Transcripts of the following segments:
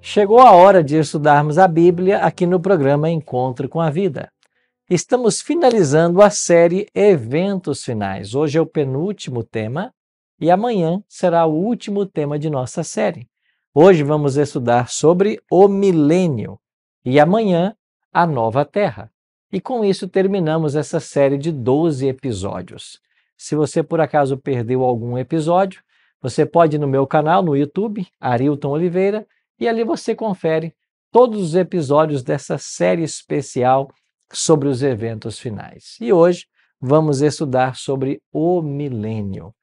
Chegou a hora de estudarmos a Bíblia aqui no programa Encontro com a Vida. Estamos finalizando a série Eventos Finais. Hoje é o penúltimo tema e amanhã será o último tema de nossa série. Hoje vamos estudar sobre o milênio e amanhã a nova terra. E com isso terminamos essa série de 12 episódios. Se você por acaso perdeu algum episódio, você pode ir no meu canal no YouTube, Arilton Oliveira, e ali você confere todos os episódios dessa série especial sobre os eventos finais. E hoje vamos estudar sobre o milênio.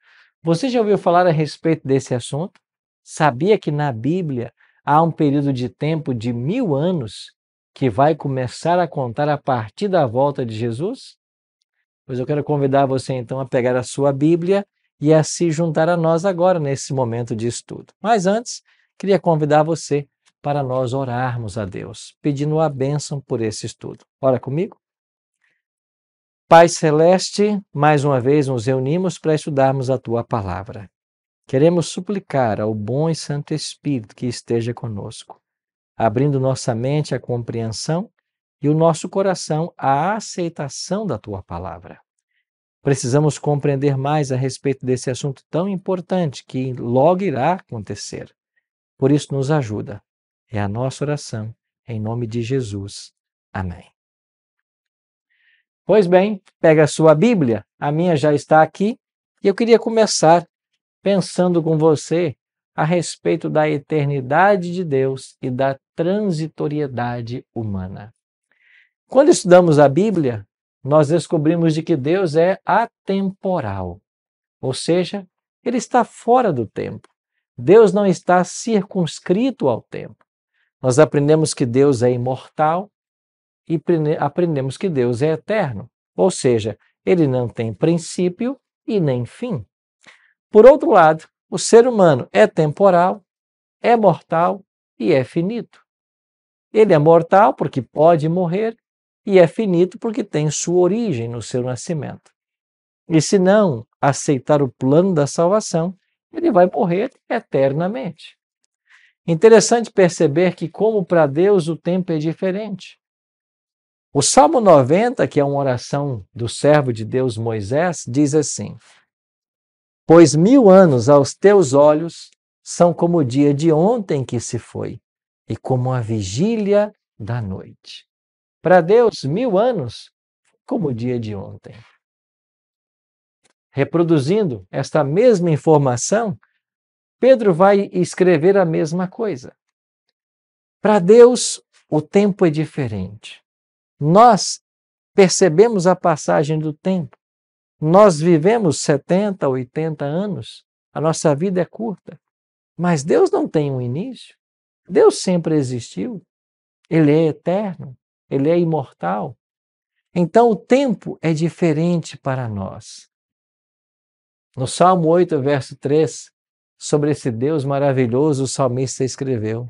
Você já ouviu falar a respeito desse assunto? Sabia que na Bíblia há um período de tempo de 1000 anos que vai começar a contar a partir da volta de Jesus? Pois eu quero convidar você então a pegar a sua Bíblia e a se juntar a nós agora nesse momento de estudo. Mas antes, queria convidar você para nós orarmos a Deus, pedindo a bênção por esse estudo. Ora comigo? Pai Celeste, mais uma vez nos reunimos para estudarmos a Tua Palavra. Queremos suplicar ao bom e Santo Espírito que esteja conosco, abrindo nossa mente à compreensão e o nosso coração à aceitação da Tua Palavra. Precisamos compreender mais a respeito desse assunto tão importante que logo irá acontecer. Por isso, nos ajuda. É a nossa oração, em nome de Jesus. Amém. Pois bem, pega a sua Bíblia, a minha já está aqui, e eu queria começar pensando com você a respeito da eternidade de Deus e da transitoriedade humana. Quando estudamos a Bíblia, nós descobrimos de que Deus é atemporal, ou seja, Ele está fora do tempo. Deus não está circunscrito ao tempo. Nós aprendemos que Deus é imortal e aprendemos que Deus é eterno, ou seja, Ele não tem princípio e nem fim. Por outro lado, o ser humano é temporal, é mortal e é finito. Ele é mortal porque pode morrer e é finito porque tem sua origem no seu nascimento. E se não aceitar o plano da salvação, ele vai morrer eternamente. Interessante perceber que, como para Deus, o tempo é diferente. O Salmo 90, que é uma oração do servo de Deus Moisés, diz assim: Pois 1000 anos aos teus olhos são como o dia de ontem que se foi, e como a vigília da noite. Para Deus, 1000 anos como o dia de ontem. Reproduzindo esta mesma informação, Pedro vai escrever a mesma coisa. Para Deus, o tempo é diferente. Nós percebemos a passagem do tempo. Nós vivemos 70, 80 anos. A nossa vida é curta. Mas Deus não tem um início. Deus sempre existiu. Ele é eterno. Ele é imortal. Então, o tempo é diferente para nós. No Salmo 8, verso 3, sobre esse Deus maravilhoso, o salmista escreveu: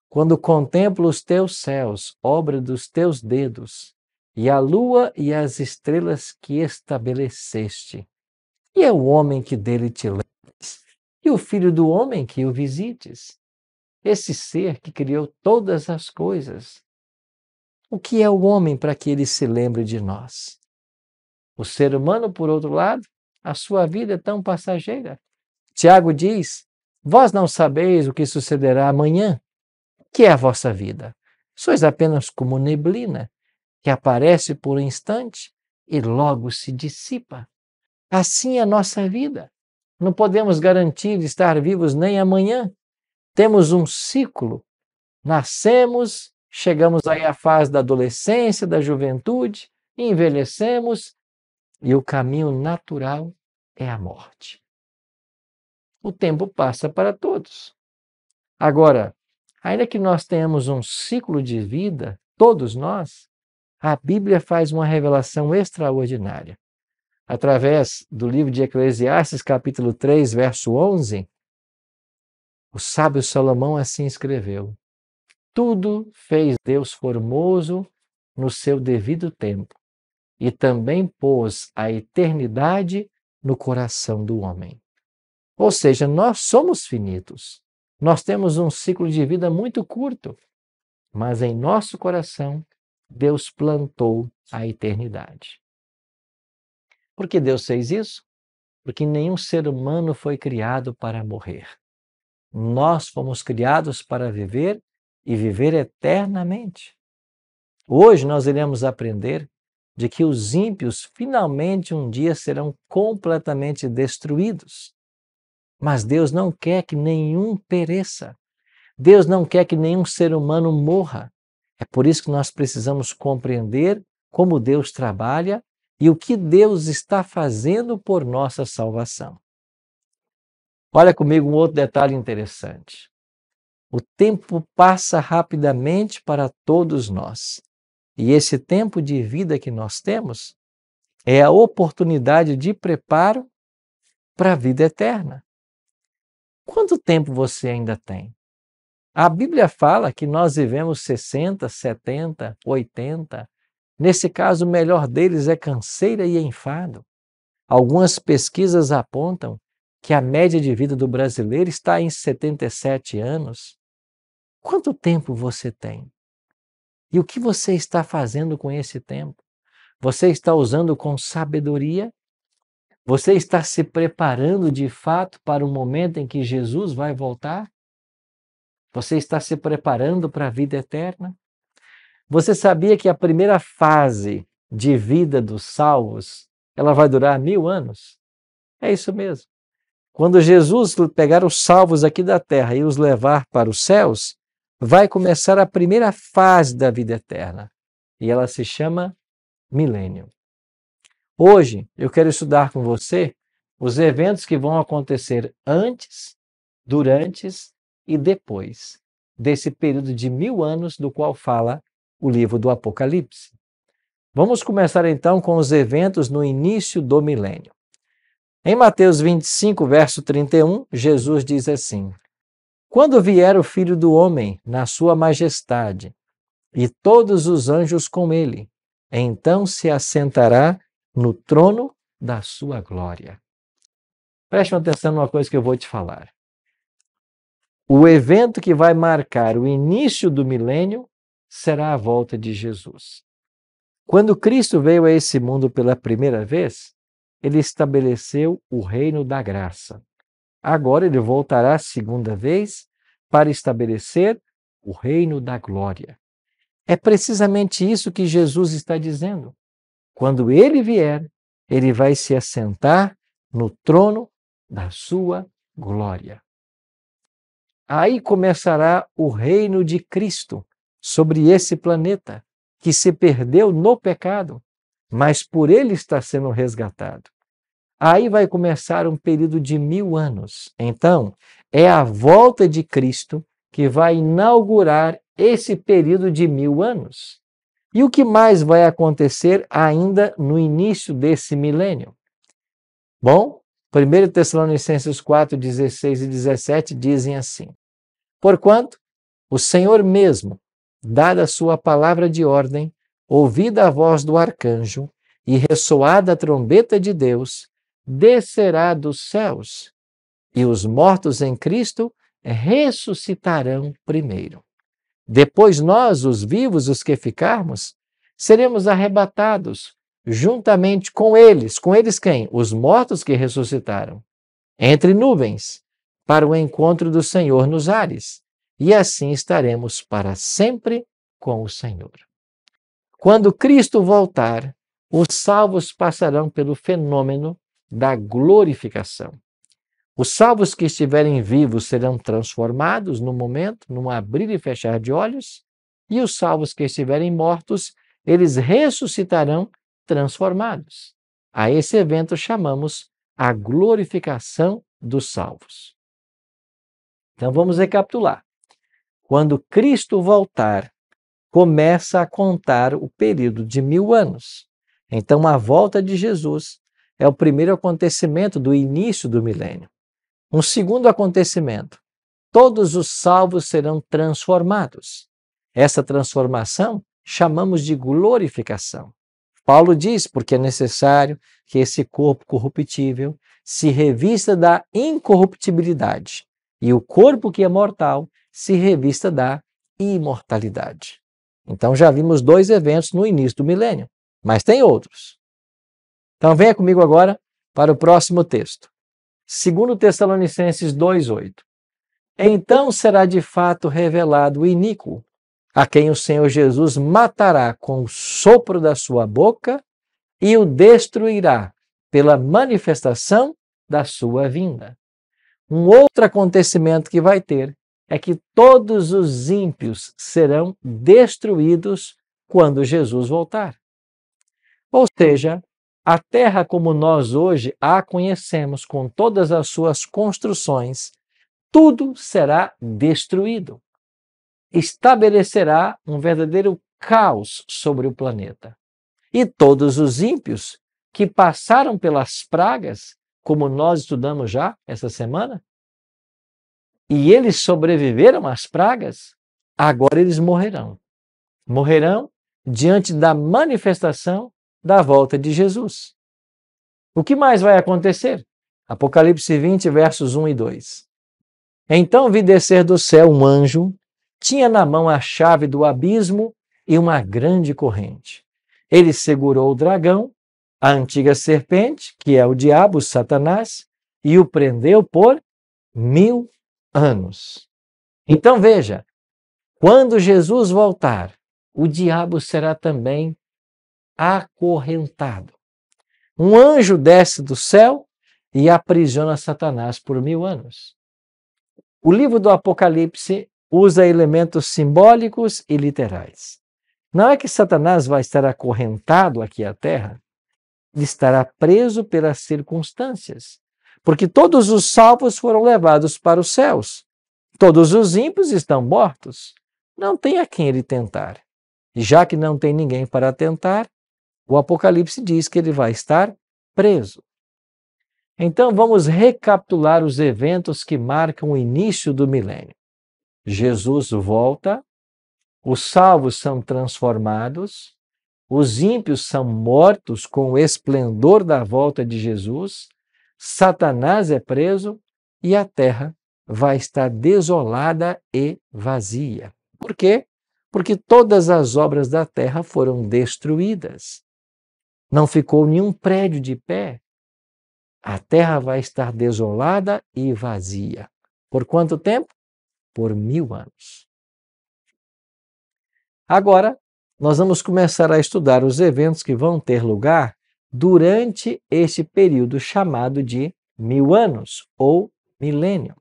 Quando contemplo os teus céus, obra dos teus dedos, e a lua e as estrelas que estabeleceste, e é o homem que dele te lembres, e o filho do homem que o visites, esse ser que criou todas as coisas. O que é o homem para que ele se lembre de nós? O ser humano, por outro lado, a sua vida é tão passageira. Tiago diz: Vós não sabeis o que sucederá amanhã. O que é a vossa vida? Sois apenas como neblina, que aparece por um instante e logo se dissipa. Assim é a nossa vida. Não podemos garantir estar vivos nem amanhã. Temos um ciclo. Nascemos, chegamos aí à fase da adolescência, da juventude, envelhecemos, e o caminho natural é a morte. O tempo passa para todos. Agora, ainda que nós tenhamos um ciclo de vida, todos nós, a Bíblia faz uma revelação extraordinária. Através do livro de Eclesiastes, capítulo 3, verso 11, o sábio Salomão assim escreveu: Tudo fez Deus formoso no seu devido tempo, e também pôs a eternidade no coração do homem. Ou seja, nós somos finitos. Nós temos um ciclo de vida muito curto, mas em nosso coração, Deus plantou a eternidade. Por que Deus fez isso? Porque nenhum ser humano foi criado para morrer. Nós fomos criados para viver e viver eternamente. Hoje nós iremos aprender de que os ímpios finalmente um dia serão completamente destruídos. Mas Deus não quer que nenhum pereça. Deus não quer que nenhum ser humano morra. É por isso que nós precisamos compreender como Deus trabalha e o que Deus está fazendo por nossa salvação. Olha comigo um outro detalhe interessante. O tempo passa rapidamente para todos nós. E esse tempo de vida que nós temos é a oportunidade de preparo para a vida eterna. Quanto tempo você ainda tem? A Bíblia fala que nós vivemos 60, 70, 80. Nesse caso, o melhor deles é canseira e enfado. Algumas pesquisas apontam que a média de vida do brasileiro está em 77 anos. Quanto tempo você tem? E o que você está fazendo com esse tempo? Você está usando com sabedoria? Você está se preparando de fato para o momento em que Jesus vai voltar? Você está se preparando para a vida eterna? Você sabia que a primeira fase de vida dos salvos, ela vai durar 1000 anos? É isso mesmo. Quando Jesus pegar os salvos aqui da terra e os levar para os céus, vai começar a primeira fase da vida eterna. E ela se chama milênio. Hoje, eu quero estudar com você os eventos que vão acontecer antes, durante e depois desse período de 1000 anos do qual fala o livro do Apocalipse. Vamos começar então com os eventos no início do milênio. Em Mateus 25, verso 31, Jesus diz assim: Quando vier o Filho do Homem na sua majestade e todos os anjos com ele, então se assentará no trono da sua glória. Preste atenção numa coisa que eu vou te falar. O evento que vai marcar o início do milênio será a volta de Jesus. Quando Cristo veio a esse mundo pela primeira vez, ele estabeleceu o reino da graça. Agora ele voltará a segunda vez para estabelecer o reino da glória. É precisamente isso que Jesus está dizendo. Quando ele vier, ele vai se assentar no trono da sua glória. Aí começará o reino de Cristo sobre esse planeta, que se perdeu no pecado, mas por ele está sendo resgatado. Aí vai começar um período de 1000 anos. Então, é a volta de Cristo que vai inaugurar esse período de 1000 anos. E o que mais vai acontecer ainda no início desse milênio? Bom, 1 Tessalonicenses 4, 16 e 17 dizem assim: Porquanto o Senhor mesmo, dada a sua palavra de ordem, ouvida a voz do arcanjo e ressoada a trombeta de Deus, descerá dos céus, e os mortos em Cristo ressuscitarão primeiro. Depois nós, os vivos, os que ficarmos, seremos arrebatados juntamente com eles. Com eles quem? Os mortos que ressuscitaram, entre nuvens, para o encontro do Senhor nos ares. E assim estaremos para sempre com o Senhor. Quando Cristo voltar, os salvos passarão pelo fenômeno da glorificação. Os salvos que estiverem vivos serão transformados no momento, num abrir e fechar de olhos, e os salvos que estiverem mortos, eles ressuscitarão transformados. A esse evento chamamos a glorificação dos salvos. Então vamos recapitular. Quando Cristo voltar, começa a contar o período de 1000 anos. Então a volta de Jesus é o primeiro acontecimento do início do milênio. Um segundo acontecimento: todos os salvos serão transformados. Essa transformação chamamos de glorificação. Paulo diz, porque é necessário que esse corpo corruptível se revista da incorruptibilidade e o corpo que é mortal se revista da imortalidade. Então já vimos 2 eventos no início do milênio, mas tem outros. Então venha comigo agora para o próximo texto. 2 Tessalonicenses 2:8. Então será de fato revelado o iníquo, a quem o Senhor Jesus matará com o sopro da sua boca e o destruirá pela manifestação da sua vinda. Um outro acontecimento que vai ter é que todos os ímpios serão destruídos quando Jesus voltar. Ou seja, a terra como nós hoje a conhecemos, com todas as suas construções, tudo será destruído. Estabelecerá um verdadeiro caos sobre o planeta. E todos os ímpios que passaram pelas pragas, como nós estudamos já essa semana, e eles sobreviveram às pragas, agora eles morrerão. Morrerão diante da manifestação da volta de Jesus. O que mais vai acontecer? Apocalipse 20, versos 1 e 2. Então vi descer do céu um anjo, tinha na mão a chave do abismo e uma grande corrente. Ele segurou o dragão, a antiga serpente, que é o diabo, Satanás, e o prendeu por 1000 anos. Então veja, quando Jesus voltar, o diabo será também acorrentado. Um anjo desce do céu e aprisiona Satanás por 1000 anos. O livro do Apocalipse usa elementos simbólicos e literais. Não é que Satanás vai estar acorrentado aqui à terra, ele estará preso pelas circunstâncias, porque todos os salvos foram levados para os céus. Todos os ímpios estão mortos. Não tem a quem ele tentar. E já que não tem ninguém para tentar, o Apocalipse diz que ele vai estar preso. Então vamos recapitular os eventos que marcam o início do milênio. Jesus volta, os salvos são transformados, os ímpios são mortos com o esplendor da volta de Jesus, Satanás é preso e a terra vai estar desolada e vazia. Por quê? Porque todas as obras da terra foram destruídas. Não ficou nenhum prédio de pé. A terra vai estar desolada e vazia. Por quanto tempo? Por 1000 anos. Agora, nós vamos começar a estudar os eventos que vão ter lugar durante este período chamado de 1000 anos ou milênio.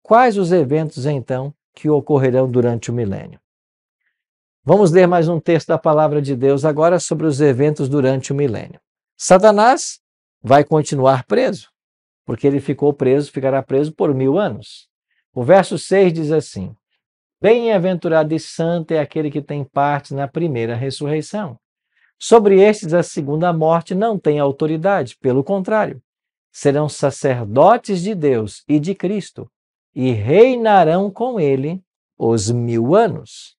Quais os eventos, então, que ocorrerão durante o milênio? Vamos ler mais um texto da Palavra de Deus agora sobre os eventos durante o milênio. Satanás vai continuar preso, porque ele ficará preso por 1000 anos. O verso 6 diz assim: Bem-aventurado e santo é aquele que tem parte na primeira ressurreição. Sobre estes a segunda morte não tem autoridade, pelo contrário, serão sacerdotes de Deus e de Cristo, e reinarão com ele os 1000 anos.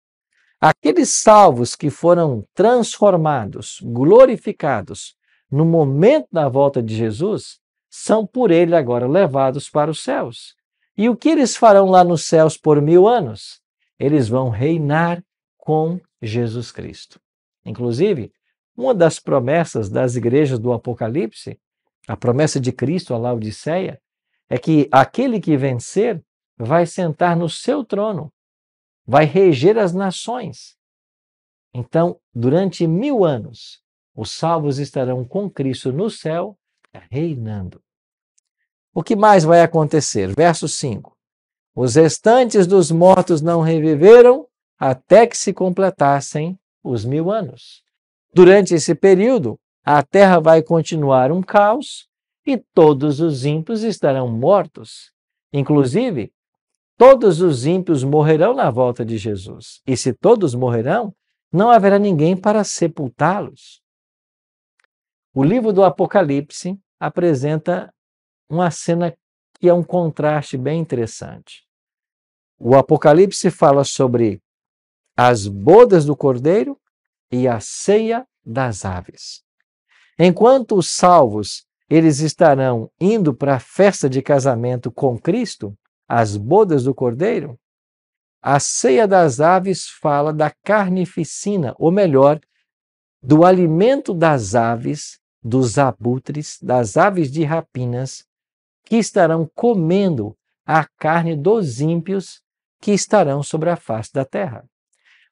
Aqueles salvos que foram transformados, glorificados, no momento da volta de Jesus, são por ele agora levados para os céus. E o que eles farão lá nos céus por 1000 anos? Eles vão reinar com Jesus Cristo. Inclusive, uma das promessas das igrejas do Apocalipse, a promessa de Cristo à Laodiceia, é que aquele que vencer vai sentar no seu trono, vai reger as nações. Então, durante 1000 anos, os salvos estarão com Cristo no céu, reinando. O que mais vai acontecer? Verso 5. Os restantes dos mortos não reviveram até que se completassem os 1000 anos. Durante esse período, a terra vai continuar um caos e todos os ímpios estarão mortos. Inclusive, todos os ímpios morrerão na volta de Jesus. E se todos morrerão, não haverá ninguém para sepultá-los. O livro do Apocalipse apresenta uma cena que é um contraste bem interessante. O Apocalipse fala sobre as bodas do Cordeiro e a ceia das aves. Enquanto os salvos, eles estarão indo para a festa de casamento com Cristo, as bodas do cordeiro? A ceia das aves fala da carnificina, ou melhor, do alimento das aves, dos abutres, das aves de rapinas, que estarão comendo a carne dos ímpios que estarão sobre a face da terra.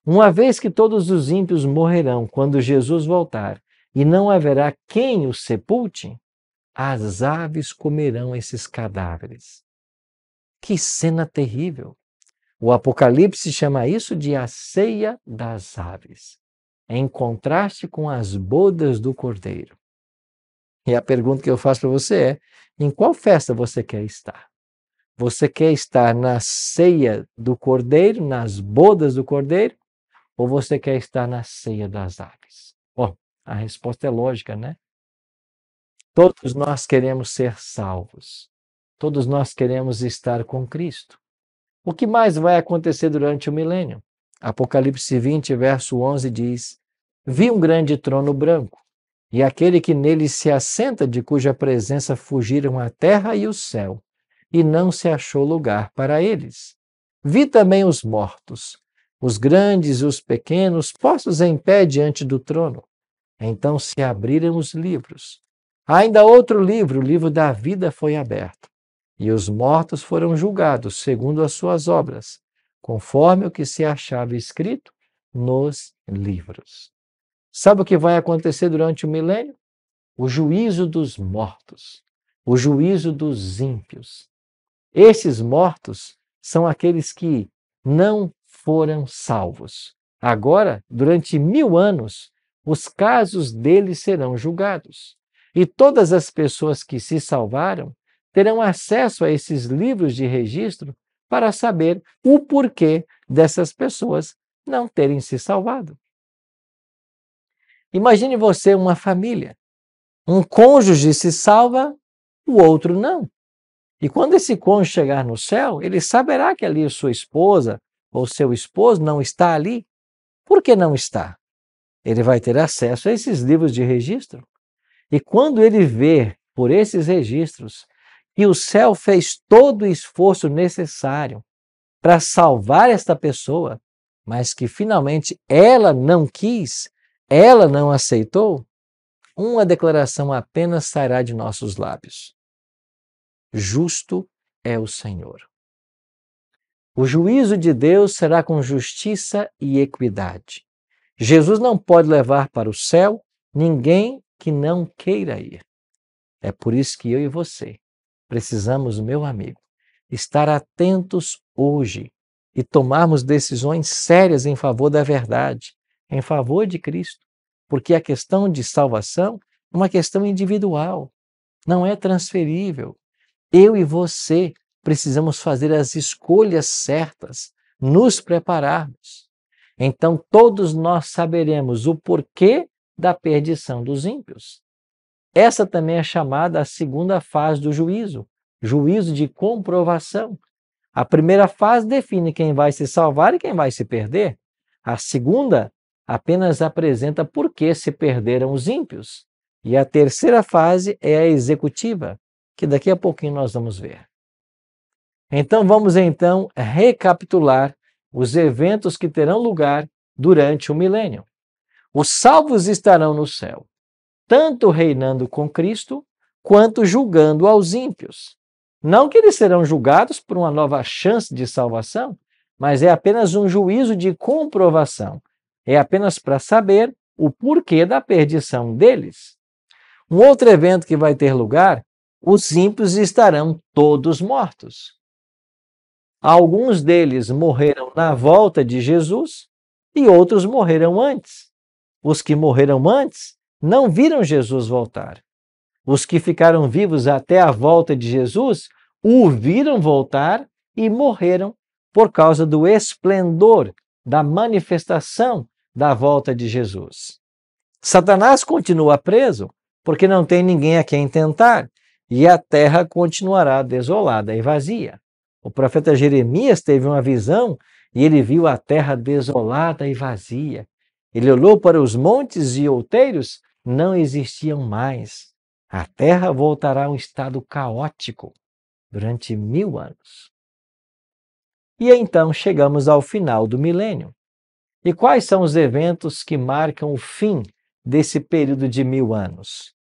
Uma vez que todos os ímpios morrerão quando Jesus voltar, e não haverá quem os sepulte, as aves comerão esses cadáveres. Que cena terrível! O Apocalipse chama isso de a ceia das aves, em contraste com as bodas do Cordeiro. E a pergunta que eu faço para você é: em qual festa você quer estar? Você quer estar na ceia do Cordeiro, nas bodas do Cordeiro, ou você quer estar na ceia das aves? Bom, a resposta é lógica, né? Todos nós queremos ser salvos. Todos nós queremos estar com Cristo. O que mais vai acontecer durante o milênio? Apocalipse 20, verso 11 diz: Vi um grande trono branco, e aquele que nele se assenta, de cuja presença fugiram a terra e o céu, e não se achou lugar para eles. Vi também os mortos, os grandes e os pequenos, postos em pé diante do trono. Então se abriram os livros. Ainda outro livro, o livro da vida, foi aberto. E os mortos foram julgados segundo as suas obras, conforme o que se achava escrito nos livros. Sabe o que vai acontecer durante o milênio? O juízo dos mortos, o juízo dos ímpios. Esses mortos são aqueles que não foram salvos. Agora, durante 1000 anos, os casos deles serão julgados. E todas as pessoas que se salvaram terão acesso a esses livros de registro para saber o porquê dessas pessoas não terem se salvado. Imagine você uma família. Um cônjuge se salva, o outro não. E quando esse cônjuge chegar no céu, ele saberá que ali sua esposa ou seu esposo não está ali. Por que não está? Ele vai ter acesso a esses livros de registro. E quando ele ver por esses registros que o céu fez todo o esforço necessário para salvar esta pessoa, mas que finalmente ela não quis, ela não aceitou, uma declaração apenas sairá de nossos lábios: justo é o Senhor. O juízo de Deus será com justiça e equidade. Jesus não pode levar para o céu ninguém que não queira ir. É por isso que eu e você precisamos, meu amigo, estar atentos hoje e tomarmos decisões sérias em favor da verdade, em favor de Cristo, porque a questão de salvação é uma questão individual, não é transferível. Eu e você precisamos fazer as escolhas certas, nos prepararmos. Então todos nós saberemos o porquê da perdição dos ímpios. Essa também é chamada a segunda fase do juízo, juízo de comprovação. A primeira fase define quem vai se salvar e quem vai se perder. A segunda apenas apresenta por que se perderam os ímpios. E a terceira fase é a executiva, que daqui a pouquinho nós vamos ver. Então vamos recapitular os eventos que terão lugar durante o milênio. Os salvos estarão no céu, tanto reinando com Cristo, quanto julgando aos ímpios. Não que eles serão julgados por uma nova chance de salvação, mas é apenas um juízo de comprovação. É apenas para saber o porquê da perdição deles. Um outro evento que vai ter lugar: os ímpios estarão todos mortos. Alguns deles morreram na volta de Jesus e outros morreram antes. Os que morreram antes não viram Jesus voltar. Os que ficaram vivos até a volta de Jesus o viram voltar e morreram por causa do esplendor da manifestação da volta de Jesus. Satanás continua preso porque não tem ninguém a quem tentar, e a terra continuará desolada e vazia. O profeta Jeremias teve uma visão e ele viu a terra desolada e vazia. Ele olhou para os montes e outeiros, não existiam mais. A terra voltará a um estado caótico durante 1000 anos. E então chegamos ao final do milênio. E quais são os eventos que marcam o fim desse período de 1000 anos?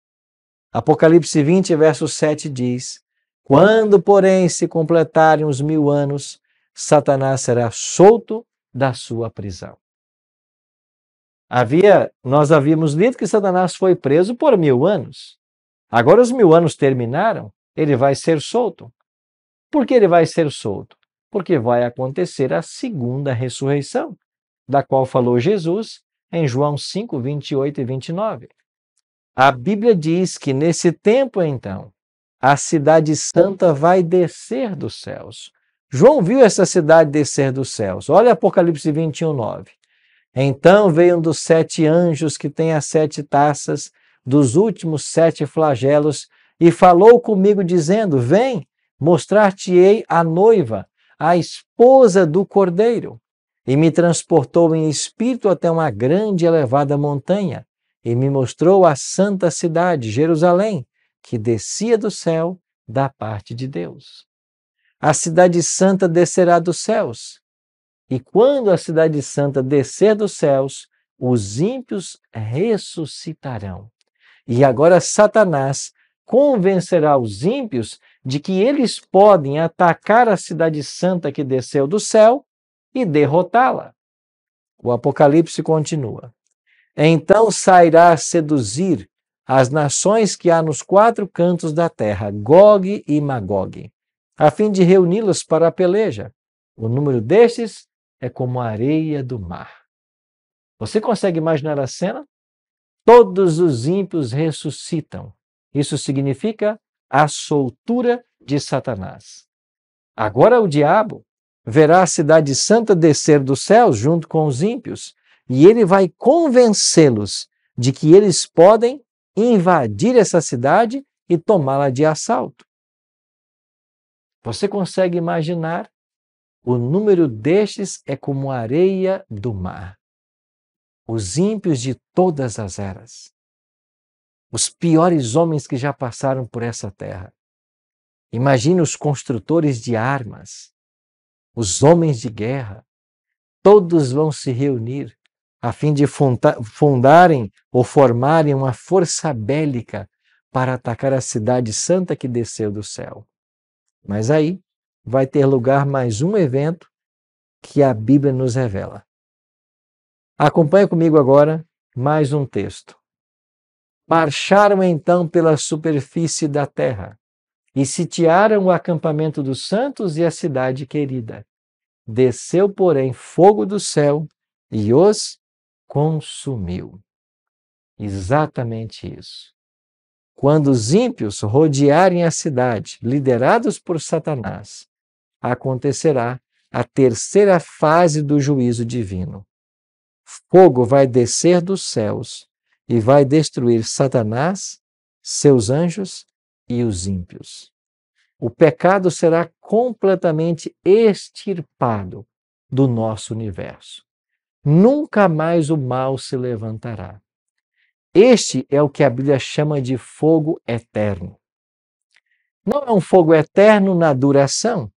Apocalipse 20, verso 7 diz: quando, porém, se completarem os 1000 anos, Satanás será solto da sua prisão. Nós havíamos lido que Satanás foi preso por 1000 anos. Agora os 1000 anos terminaram, ele vai ser solto. Por que ele vai ser solto? Porque vai acontecer a segunda ressurreição, da qual falou Jesus em João 5, 28 e 29. A Bíblia diz que nesse tempo, então, a cidade santa vai descer dos céus. João viu essa cidade descer dos céus. Olha Apocalipse 21, 9. Então veio um dos 7 anjos que tem as 7 taças dos últimos 7 flagelos e falou comigo dizendo: vem, mostrar-te-ei a noiva, a esposa do Cordeiro. E me transportou em espírito até uma grande e elevada montanha e me mostrou a santa cidade, Jerusalém, que descia do céu da parte de Deus. A cidade santa descerá dos céus. E quando a cidade santa descer dos céus, os ímpios ressuscitarão. E agora Satanás convencerá os ímpios de que eles podem atacar a cidade santa que desceu do céu e derrotá-la. O Apocalipse continua. Então sairá a seduzir as nações que há nos 4 cantos da terra, Gog e Magog, a fim de reuni-los para a peleja. O número destes é como a areia do mar. Você consegue imaginar a cena? Todos os ímpios ressuscitam. Isso significa a soltura de Satanás. Agora o diabo verá a cidade santa descer dos céus junto com os ímpios e ele vai convencê-los de que eles podem invadir essa cidade e tomá-la de assalto. Você consegue imaginar? O número destes é como a areia do mar. Os ímpios de todas as eras. Os piores homens que já passaram por essa terra. Imagine os construtores de armas, os homens de guerra. Todos vão se reunir a fim de fundarem ou formarem uma força bélica para atacar a cidade santa que desceu do céu. Mas aí vai ter lugar mais um evento que a Bíblia nos revela. Acompanhe comigo agora mais um texto. Marcharam então pela superfície da terra e sitiaram o acampamento dos santos e a cidade querida. Desceu, porém, fogo do céu e os consumiu. Exatamente isso. Quando os ímpios rodearem a cidade, liderados por Satanás, acontecerá a terceira fase do juízo divino. Fogo vai descer dos céus e vai destruir Satanás, seus anjos e os ímpios. O pecado será completamente extirpado do nosso universo. Nunca mais o mal se levantará. Este é o que a Bíblia chama de fogo eterno. Não é um fogo eterno na duração,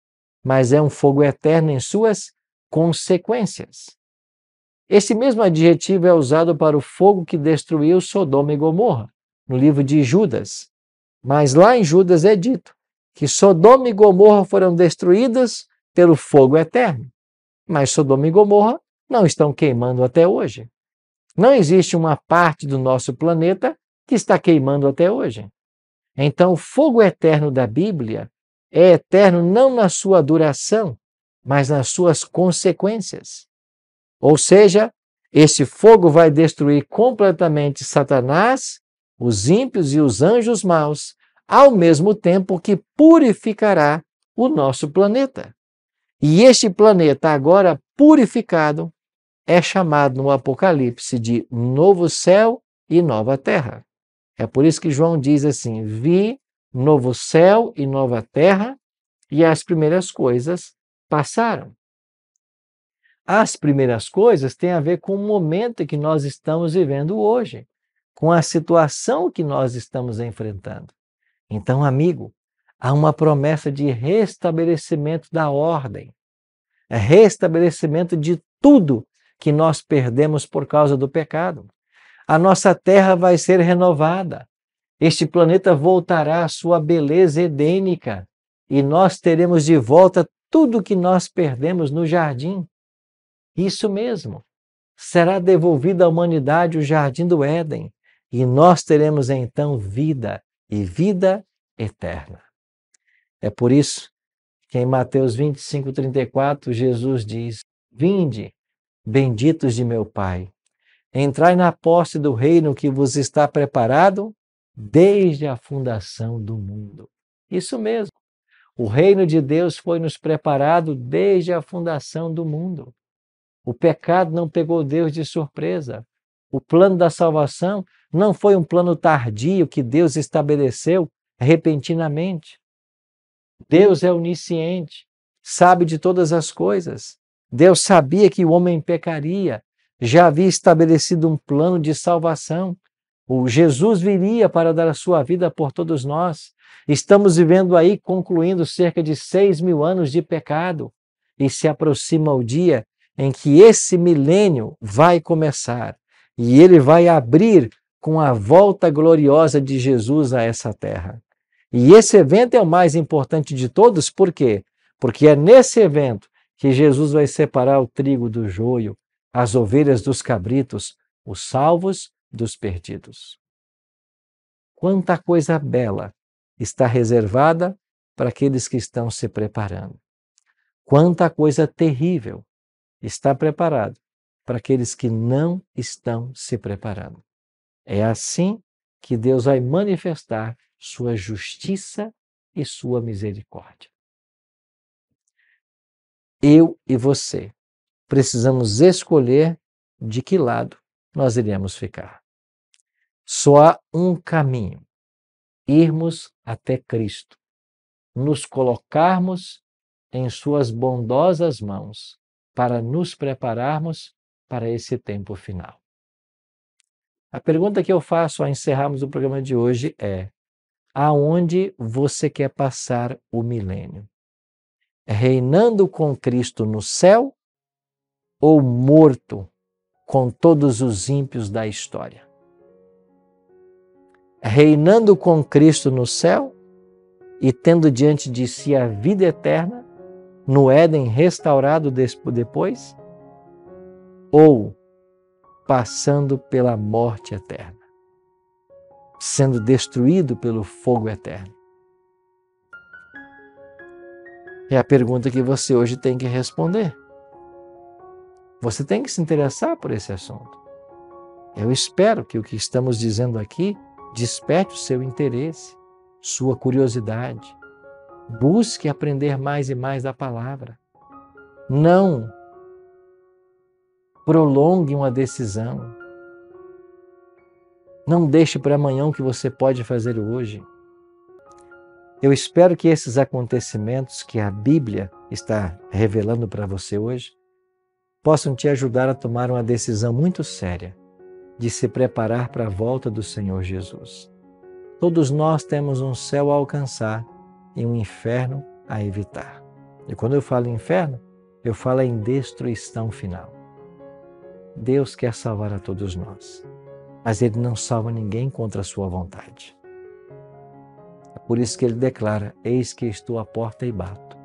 mas é um fogo eterno em suas consequências. Esse mesmo adjetivo é usado para o fogo que destruiu Sodoma e Gomorra, no livro de Judas. Mas lá em Judas é dito que Sodoma e Gomorra foram destruídas pelo fogo eterno. Mas Sodoma e Gomorra não estão queimando até hoje. Não existe uma parte do nosso planeta que está queimando até hoje. Então, o fogo eterno da Bíblia é eterno não na sua duração, mas nas suas consequências. Ou seja, esse fogo vai destruir completamente Satanás, os ímpios e os anjos maus, ao mesmo tempo que purificará o nosso planeta. E este planeta, agora purificado, é chamado no Apocalipse de novo céu e nova terra. É por isso que João diz assim: vi novo céu e nova terra, e as primeiras coisas passaram. As primeiras coisas têm a ver com o momento que nós estamos vivendo hoje, com a situação que nós estamos enfrentando. Então, amigo, há uma promessa de restabelecimento da ordem. é restabelecimento de tudo que nós perdemos por causa do pecado. A nossa terra vai ser renovada. Este planeta voltará à sua beleza edênica e nós teremos de volta tudo que nós perdemos no jardim. Isso mesmo. Será devolvido à humanidade o jardim do Éden e nós teremos então vida e vida eterna. É por isso que em Mateus 25:34 Jesus diz: Vinde, benditos de meu Pai, entrai na posse do reino que vos está preparado desde a fundação do mundo. Isso mesmo. O reino de Deus foi nos preparado desde a fundação do mundo. O pecado não pegou Deus de surpresa. O plano da salvação não foi um plano tardio que Deus estabeleceu repentinamente. Deus é onisciente, sabe de todas as coisas. Deus sabia que o homem pecaria, já havia estabelecido um plano de salvação. O Jesus viria para dar a sua vida por todos nós. Estamos vivendo aí, concluindo cerca de 6.000 anos de pecado e se aproxima o dia em que esse milênio vai começar e ele vai abrir com a volta gloriosa de Jesus a essa terra. E esse evento é o mais importante de todos, por quê? Porque é nesse evento que Jesus vai separar o trigo do joio, as ovelhas dos cabritos, os salvos dos perdidos. Quanta coisa bela está reservada para aqueles que estão se preparando. Quanta coisa terrível está preparado para aqueles que não estão se preparando. É assim que Deus vai manifestar sua justiça e sua misericórdia. Eu e você precisamos escolher de que lado nós iremos ficar. Só há um caminho: irmos até Cristo, nos colocarmos em suas bondosas mãos para nos prepararmos para esse tempo final. A pergunta que eu faço ao encerrarmos o programa de hoje é: aonde você quer passar o milênio? Reinando com Cristo no céu ou morto com todos os ímpios da história? Reinando com Cristo no céu e tendo diante de si a vida eterna, no Éden restaurado depois? Ou passando pela morte eterna, sendo destruído pelo fogo eterno? É a pergunta que você hoje tem que responder. Você tem que se interessar por esse assunto. Eu espero que o que estamos dizendo aqui desperte o seu interesse, sua curiosidade. Busque aprender mais e mais da palavra. Não prolongue uma decisão. Não deixe para amanhã o que você pode fazer hoje. Eu espero que esses acontecimentos que a Bíblia está revelando para você hoje possam te ajudar a tomar uma decisão muito séria de se preparar para a volta do Senhor Jesus. Todos nós temos um céu a alcançar e um inferno a evitar. E quando eu falo inferno, eu falo em destruição final. Deus quer salvar a todos nós, mas Ele não salva ninguém contra a sua vontade. É por isso que Ele declara: eis que estou à porta e bato.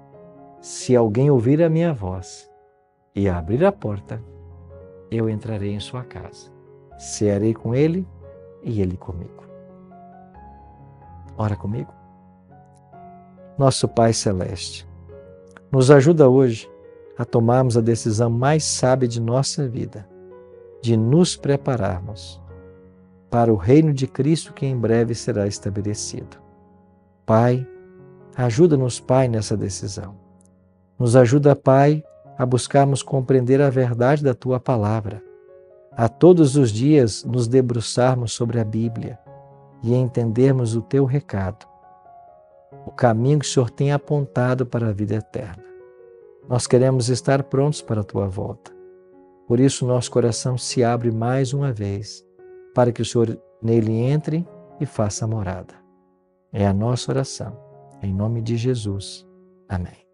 Se alguém ouvir a minha voz e abrir a porta, eu entrarei em sua casa, cearei com ele e ele comigo. Ora comigo. Nosso Pai Celeste, nos ajuda hoje a tomarmos a decisão mais sábia de nossa vida, de nos prepararmos para o reino de Cristo que em breve será estabelecido. Pai, ajuda-nos, Pai, nessa decisão. Nos ajuda, Pai, a buscarmos compreender a verdade da Tua palavra, a todos os dias nos debruçarmos sobre a Bíblia e entendermos o Teu recado, o caminho que o Senhor tem apontado para a vida eterna. Nós queremos estar prontos para a Tua volta. Por isso, nosso coração se abre mais uma vez, para que o Senhor nele entre e faça morada. É a nossa oração. Em nome de Jesus. Amém.